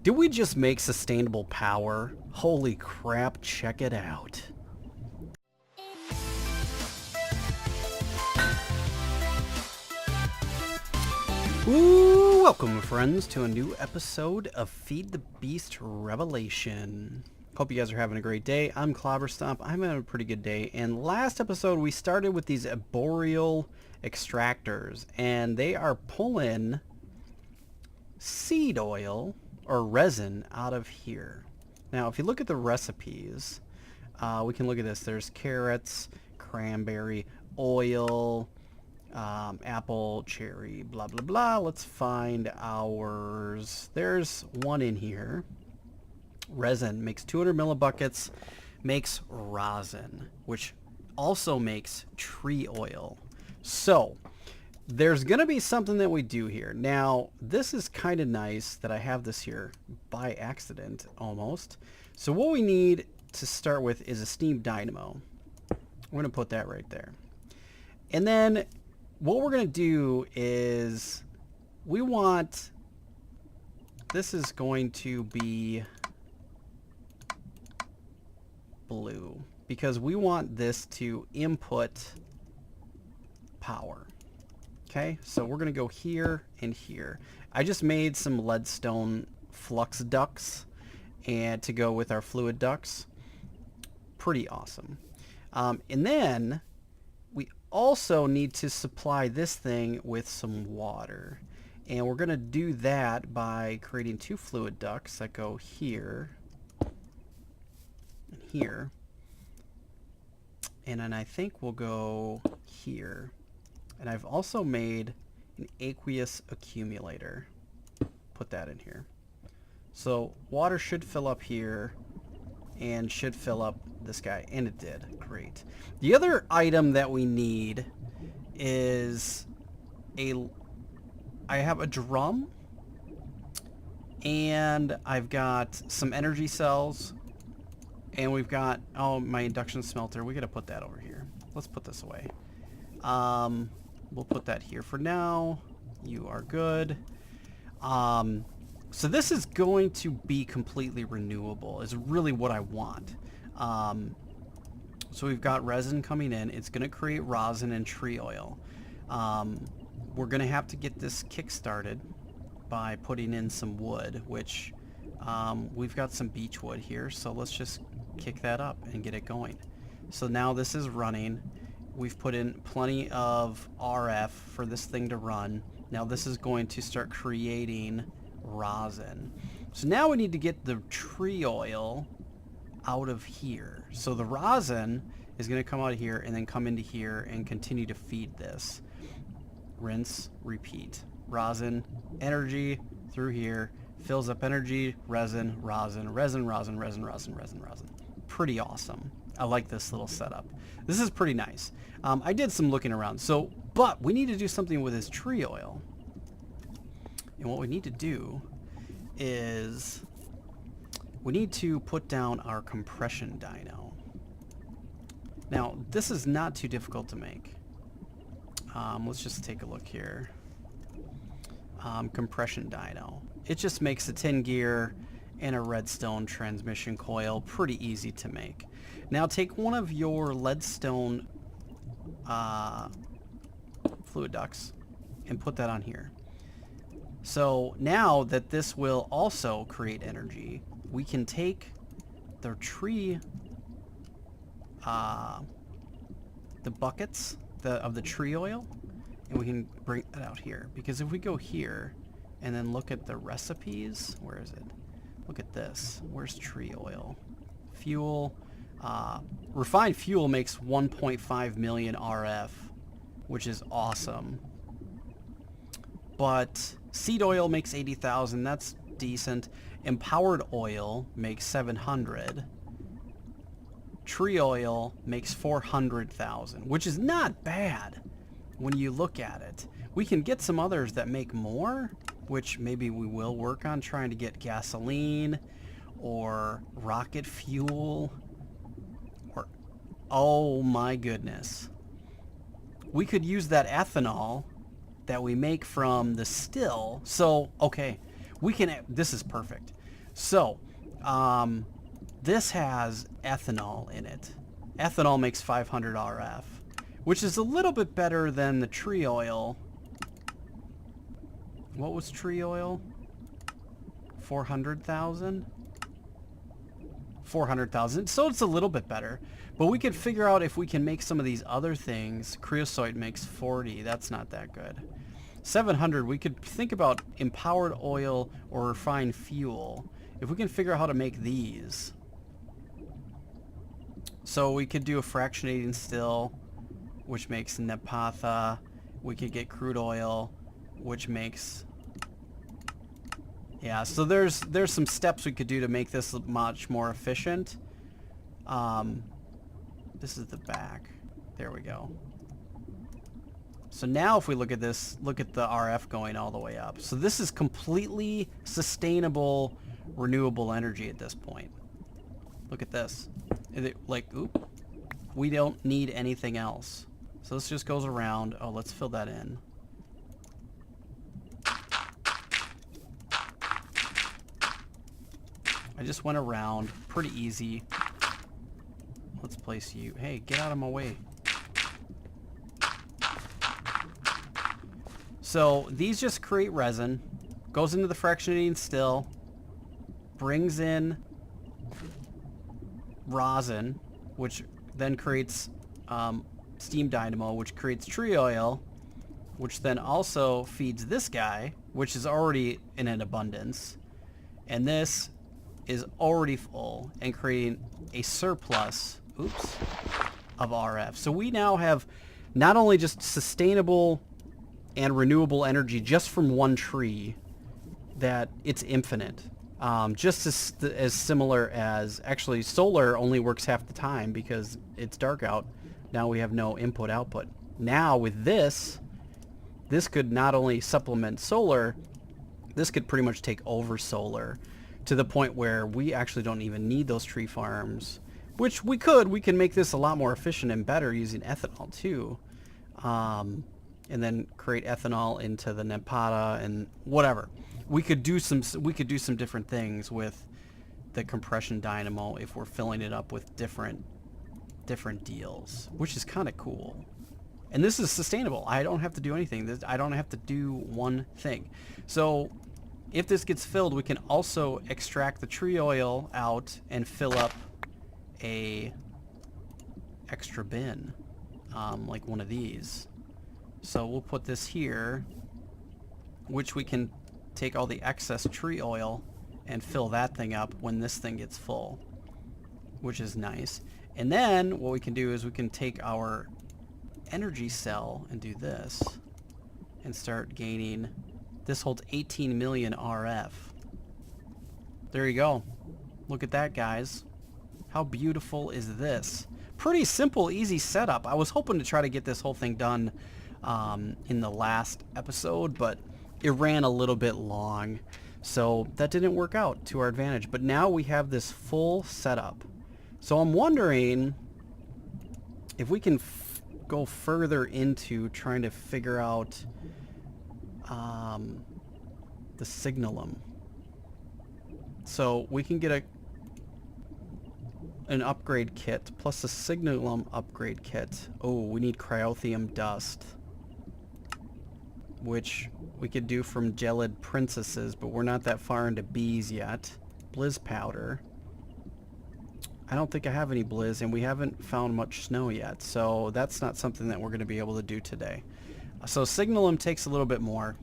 Did we just make sustainable power? Holy crap, check it out. Ooh, welcome friends to a new episode of Feed the Beast Revelation. Hope you guys are having a great day. I'm Clobberstomp. I'm having a pretty good day. And last episode we started with these arboreal extractors, and they are pulling seed oil or resin out of here. Now if you look at the recipes, we can look at this. There's carrots, cranberry, oil, apple, cherry, blah blah blah. Let's find ours. There's one in here. Resin makes 200 millibuckets, makes rosin, which also makes tree oil. So there's gonna be something that we do here. Now this is kind of nice that I have this here by accident almost. So what we need to start with is a steam dynamo. We're gonna put that right there, and then what we're gonna do is we want, this is going to be blue because we want this to input power. Okay, so we're gonna go here and here. I just made some leadstone flux ducts and to go with our fluid ducts. Pretty awesome. And then we also need to supply this thing with some water, and we're gonna do that by creating two fluid ducts that go here and here, and then I think we'll go here. And I've also made an aqueous accumulator. Put that in here. So water should fill up here and should fill up this guy, and it did. Great. The other item that we need is I have a drum, and I've got some energy cells, and we've got, oh, my induction smelter. We gotta put that over here. Let's put this away. We'll put that here for now. You are good. So this is going to be completely renewable is really what I want. So we've got resin coming in. It's going to create rosin and tree oil. We're going to have to get this kick-started by putting in some wood, which we've got some beech wood here. So let's just kick that up and get it going. So now this is running. We've put in plenty of RF for this thing to run. Now this is going to start creating rosin. So now we need to get the tree oil out of here. So the rosin is going to come out of here and then come into here and continue to feed this. Rinse, repeat. Rosin, energy through here, fills up energy, resin, rosin, resin, rosin, resin, rosin, resin, rosin. Pretty awesome. I like this little setup. This is pretty nice. I did some looking around. So, but we need to do something with this tree oil. And what we need to do is we need to put down our compression dyno. Now, this is not too difficult to make. Let's just take a look here. Compression dyno. It just makes a 10 gear and a redstone transmission coil. Pretty easy to make. Now take one of your leadstone fluid ducts and put that on here. So now that this will also create energy, we can take the tree, the buckets of the tree oil, and we can bring that out here. Because if we go here and then look at the recipes, where is it? Look at this. Where's tree oil? Fuel. Refined fuel makes 1.5 million RF, which is awesome. But seed oil makes 80,000. That's decent. Empowered oil makes 700. Tree oil makes 400,000, which is not bad when you look at it. We can get some others that make more, which maybe we will work on trying to get gasoline or rocket fuel. Or, oh my goodness. We could use that ethanol that we make from the still. So, okay, we can, this is perfect. So, this has ethanol in it. Ethanol makes 500 RF, which is a little bit better than the tree oil. What was tree oil? 400,000? 400,000. So it's a little bit better. But we could figure out if we can make some of these other things. Creosote makes 40. That's not that good. 700, we could think about empowered oil or refined fuel. If we can figure out how to make these. So we could do a fractionating still, which makes naphtha. We could get crude oil, which makes... Yeah, so there's some steps we could do to make this much more efficient. This is the back. There we go. So now if we look at this, look at the RF going all the way up. So this is completely sustainable, renewable energy at this point. Look at this. Oop, we don't need anything else. So this just goes around. Oh, let's fill that in. I just went around. Pretty easy. Let's place you. Hey, get out of my way. So these just create resin. Goes into the fractionating still. Brings in rosin, which then creates steam dynamo, which creates tree oil, which then also feeds this guy, which is already in an abundance. And this is already full and creating a surplus, oops, of RF. So we now have not only just sustainable and renewable energy just from one tree, that it's infinite. Just as similar as, actually, solar only works half the time because it's dark out. Now we have no input-output. Now with this could not only supplement solar, this could pretty much take over solar to the point where we actually don't even need those tree farms, which we could. We can make this a lot more efficient and better using ethanol too. And then create ethanol into the naphtha and whatever. We could do some different things with the compression dynamo if we're filling it up with different deals, which is kind of cool. And this is sustainable. I don't have to do anything. I don't have to do one thing. So if this gets filled, we can also extract the tree oil out and fill up a extra bin, like one of these. So we'll put this here, which we can take all the excess tree oil and fill that thing up when this thing gets full, which is nice. And then what we can do is we can take our energy cell and do this and start gaining. This holds 18 million RF. There you go. Look at that, guys. How beautiful is this? Pretty simple, easy setup. I was hoping to try to get this whole thing done in the last episode, but it ran a little bit long, so that didn't work out to our advantage. But now we have this full setup. So I'm wondering if we can go further into trying to figure out the signalum. So we can get an upgrade kit plus a signalum upgrade kit. Oh, we need cryothium dust, which we could do from gelid princesses, but we're not that far into bees yet. Blizz powder. I don't think I have any blizz, and we haven't found much snow yet, so that's not something that we're going to be able to do today. So signalum takes a little bit more.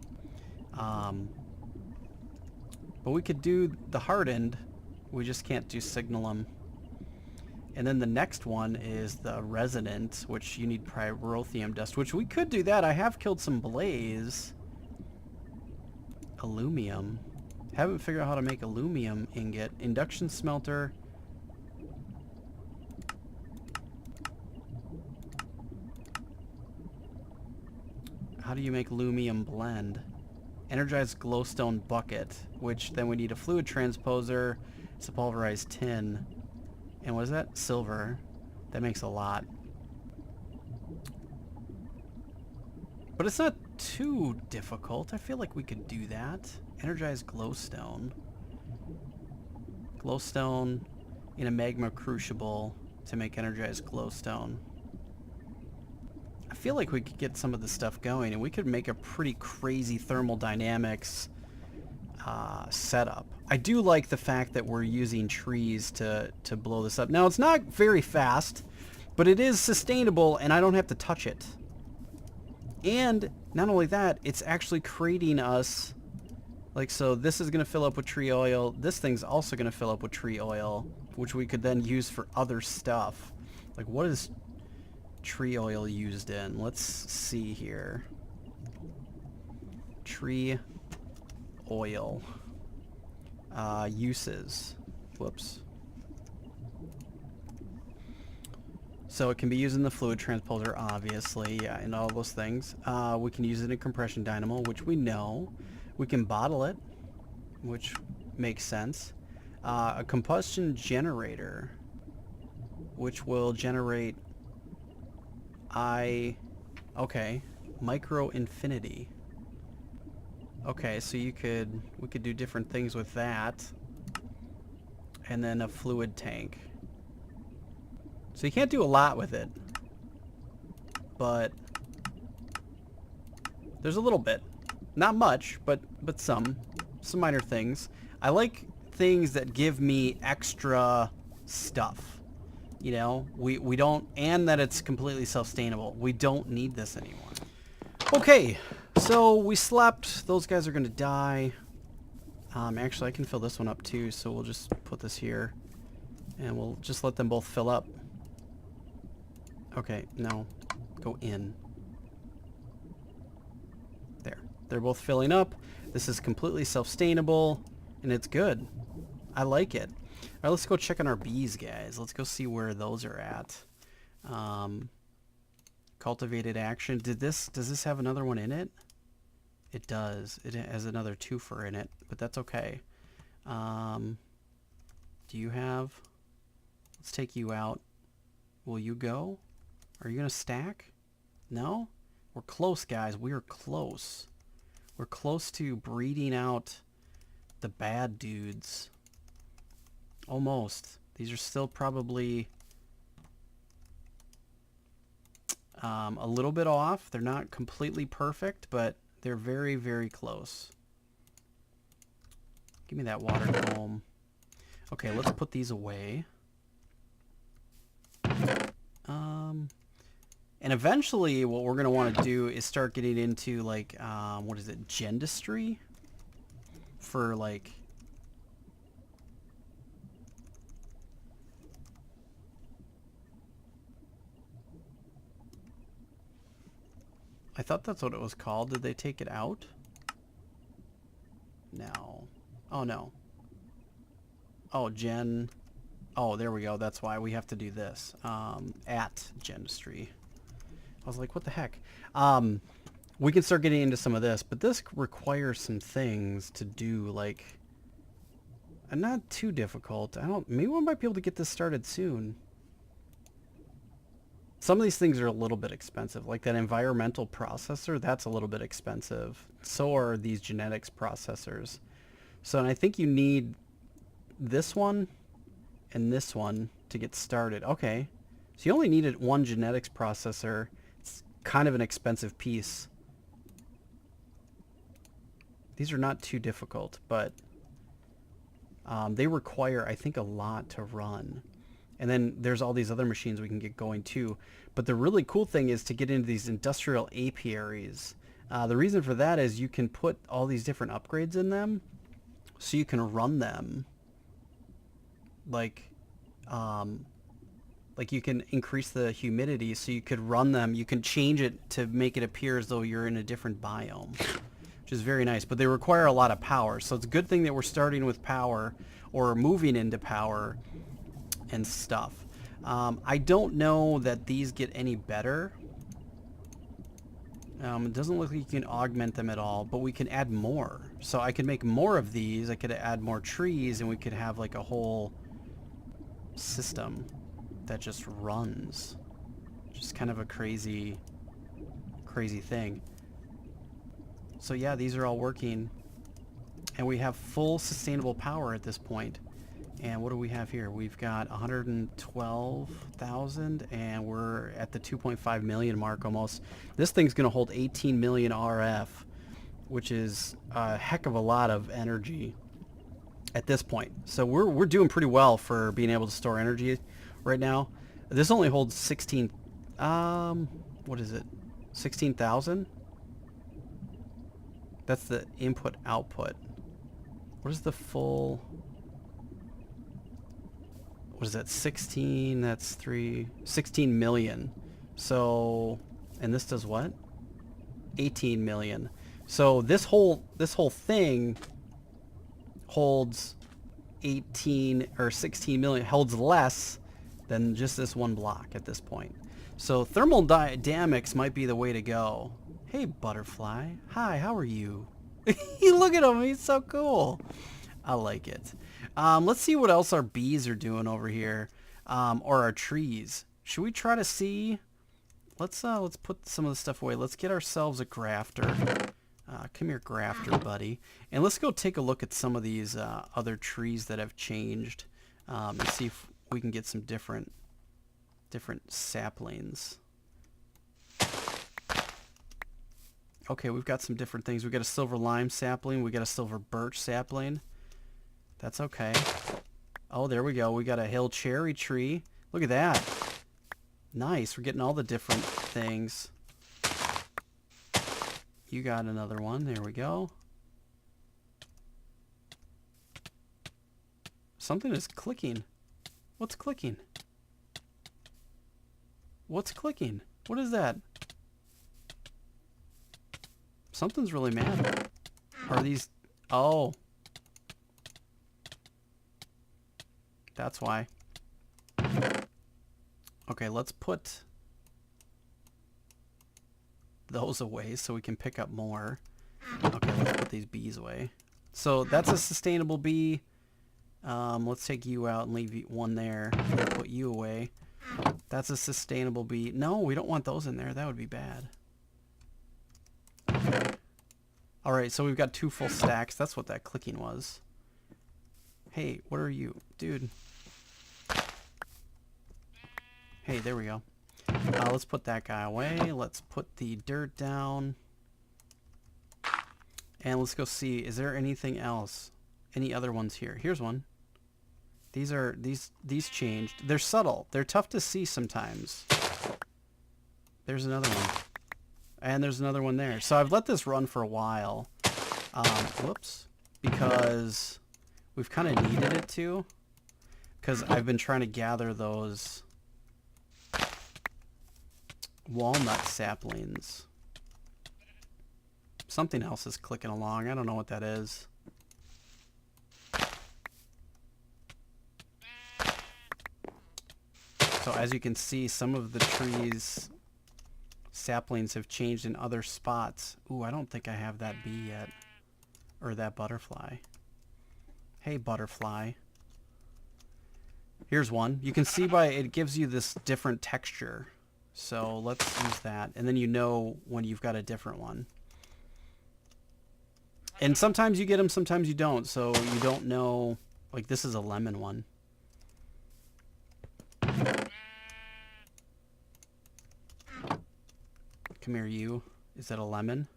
But we could do the hardened. We just can't do signalum. And then the next one is the resonant, which you need pyrotheum dust, which we could do that. I have killed some blaze. Aluminum. Haven't figured out how to make aluminum ingot. Induction smelter. How do you make aluminum blend? Energized glowstone bucket, which then we need a fluid transposer. It's a pulverized tin. And what is that? Silver. That makes a lot. But it's not too difficult. I feel like we could do that. Energized glowstone. Glowstone in a magma crucible to make energized glowstone. I feel like we could get some of this stuff going, and we could make a pretty crazy thermodynamics setup. I do like the fact that we're using trees to blow this up. Now, it's not very fast, but it is sustainable, and I don't have to touch it. And not only that, it's actually creating us, like, so this is going to fill up with tree oil. This thing's also going to fill up with tree oil, which we could then use for other stuff. Like, what is tree oil used in? Let's see here. Tree oil. Uses. Whoops. So it can be used in the fluid transporter, obviously, yeah, and all those things. We can use it in compression dynamo, which we know. We can bottle it, which makes sense. A combustion generator, which will generate okay, micro infinity. Okay, so we could do different things with that. And then a fluid tank. So you can't do a lot with it, but there's a little bit. Not much, but some minor things. I like things that give me extra stuff. You know, we don't, and that it's completely self-sustainable. We don't need this anymore. Okay, so we slept. Those guys are going to die. Actually, I can fill this one up too, so we'll just put this here, and we'll just let them both fill up. Okay, no, go in. There. They're both filling up. This is completely self-sustainable, and it's good. I like it. All right, let's go check on our bees, guys. Let's go see where those are at. Cultivated action. Does this have another one in it? It does. It has another twofer in it, but that's okay. Do you have... Let's take you out. Will you go? Are you going to stack? No? We're close, guys. We are close. We're close to breeding out the bad dudes. Almost. These are still probably a little bit off. They're not completely perfect, but they're very, very close. Give me that water comb. Okay, let's put these away. And eventually what we're going to want to do is start getting into, like, what is it, gendistry? For, like... I thought that's what it was called. Did they take it out? No. Oh, no. Oh, gen... Oh, there we go. That's why we have to do this. At gendistry. I was like, what the heck? We can start getting into some of this, but this requires some things to do, like... not too difficult. Maybe we might be able to get this started soon. Some of these things are a little bit expensive. Like that environmental processor, that's a little bit expensive. So are these genetics processors. So, and I think you need this one and this one to get started. Okay. So you only needed one genetics processor. It's kind of an expensive piece. These are not too difficult, but they require, I think, a lot to run. And then there's all these other machines we can get going too. But the really cool thing is to get into these industrial apiaries. The reason for that is you can put all these different upgrades in them, so you can run them. Like you can increase the humidity, so you could run them. You can change it to make it appear as though you're in a different biome, which is very nice. But they require a lot of power, so it's a good thing that we're starting with power or moving into power and stuff. I don't know that these get any better. It doesn't look like you can augment them at all, but we can add more. So I could make more of these. I could add more trees, and we could have like a whole system that just runs. Just kind of a crazy thing. So yeah, these are all working, and we have full sustainable power at this point. And what do we have here? We've got 112,000 and we're at the 2.5 million mark almost. This thing's going to hold 18 million RF, which is a heck of a lot of energy at this point. So we're doing pretty well for being able to store energy right now. This only holds 16, what is it? 16,000? That's the input output. What is the full... What is that? 16, that's 16 million. So, and this does what? 18 million. So this whole thing holds 18 or 16 million, holds less than just this one block at this point. So thermal dynamics might be the way to go. Hey, butterfly. Hi, how are you? Look at him, he's so cool. I like it. Let's see what else our bees are doing over here, or our trees. Should we try to see? Let's put some of the stuff away. Let's get ourselves a grafter. Come here, grafter buddy, and let's go take a look at some of these other trees that have changed, and see if we can get some different saplings. Okay, we've got some different things. We've got a silver lime sapling. We got a silver birch sapling. That's okay. Oh, there we go. We got a hill cherry tree. Look at that. Nice. We're getting all the different things. You got another one. There we go. Something is clicking. What's clicking? What's clicking? What is that? Something's really mad. Are these... Oh. That's why. Okay, let's put those away so we can pick up more. Okay, let's put these bees away. So that's a sustainable bee. Let's take you out and leave one there. Put you away. That's a sustainable bee. No, we don't want those in there. That would be bad. Okay. Alright, so we've got 2 full stacks. That's what that clicking was. Hey, what are you? Dude. Hey, there we go. Let's put that guy away. Let's put the dirt down. And let's go see, is there anything else? Any other ones here? Here's one. These changed. They're subtle. They're tough to see sometimes. There's another one. And there's another one there. So I've let this run for a while. Whoops. Because we've kind of needed it to. Because I've been trying to gather those walnut saplings. Something else is clicking along. I don't know what that is. So as you can see, some of the trees saplings have changed in other spots. Ooh, I don't think I have that bee yet. Or that butterfly. Hey, butterfly. Here's one. You can see by it gives you this different texture. So let's use that. And then you know when you've got a different one. And sometimes you get them, sometimes you don't. So you don't know. Like this is a lemon one. Come here, you. Is that a lemon?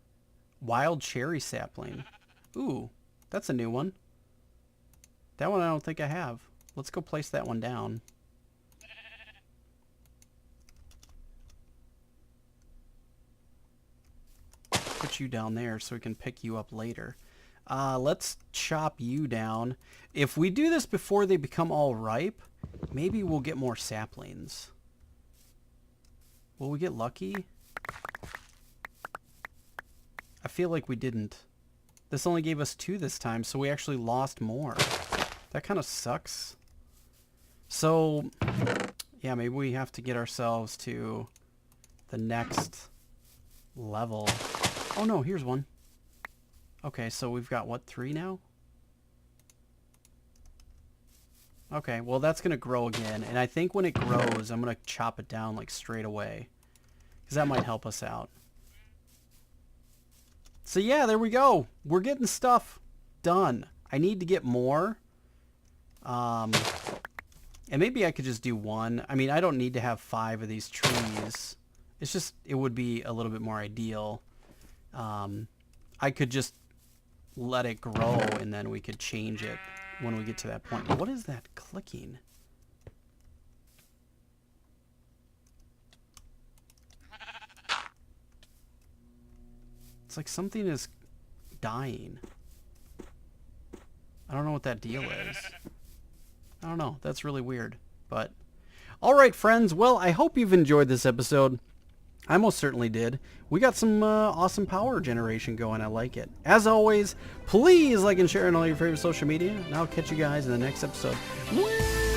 Wild cherry sapling. Ooh, that's a new one. That one I don't think I have. Let's go place that one down. Put you down there so we can pick you up later. Let's chop you down. If we do this before they become all ripe, maybe we'll get more saplings. Will we get lucky? I feel like we didn't. This only gave us 2 this time, so we actually lost more. That kind of sucks. So, yeah, maybe we have to get ourselves to the next level. Oh no, here's one. Okay, so we've got, what, 3 now? Okay, well that's going to grow again. And I think when it grows, I'm going to chop it down like straight away. Because that might help us out. So yeah, there we go. We're getting stuff done. I need to get more. And maybe I could just do one. I mean, I don't need to have 5 of these trees. It's just, it would be a little bit more ideal. I could just let it grow and then we could change it when we get to that point. What is that clicking? It's like something is dying. I don't know what that deal is. I don't know. That's really weird. But, alright friends. Well, I hope you've enjoyed this episode. I most certainly did. We got some awesome power generation going. I like it. As always, please like and share on all your favorite social media. And I'll catch you guys in the next episode. Woo!